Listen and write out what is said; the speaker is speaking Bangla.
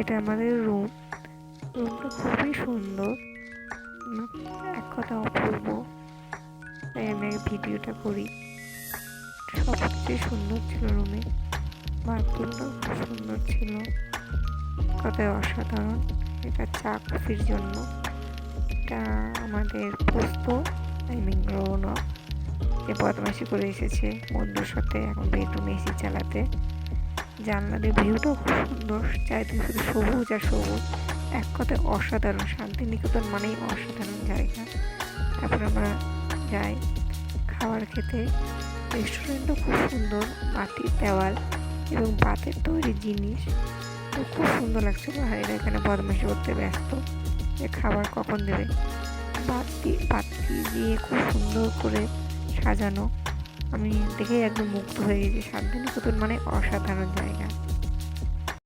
এটা আমাদের রুমটা খুবই সুন্দর, এক কথা অপূর্ব। তাই আমি ভিডিওটা করি। সব কিছুই সুন্দর ছিল রুমে, মার্বেলটাও খুব সুন্দর ছিল, কথায় অসাধারণ। এটা চা কফির জন্য। এটা আমাদের পোস্ত রৌনক, যে বদমাইশি করে এসেছে বন্ধুর সাথে এখন বেডরুমে এসি চালাতে। জানলা দিয়ে ভিউটাও খুব সুন্দর, চারিদিকে শুধু সবুজ আর সবুজ, এক কথায় অসাধারণ। শান্তিনিকেতন মানেই অসাধারণ জায়গা। তারপর আমরা যাই খাবার খেতে। রেস্টুরেন্টও খুব সুন্দর, মাটির দেওয়াল এবং বাতের তৈরি জিনিস, তো খুব সুন্দর লাগছিল। আর এরা এখানে বদমাইশি করতে ব্যস্ত যে খাবার কখন দেবে। বাতি দিয়ে খুব সুন্দর করে সাজানো, আমি দেখেই একদম মুগ্ধ হয়ে গেছি। শান্তিনিকেতন মানে অসাধারণ জায়গা।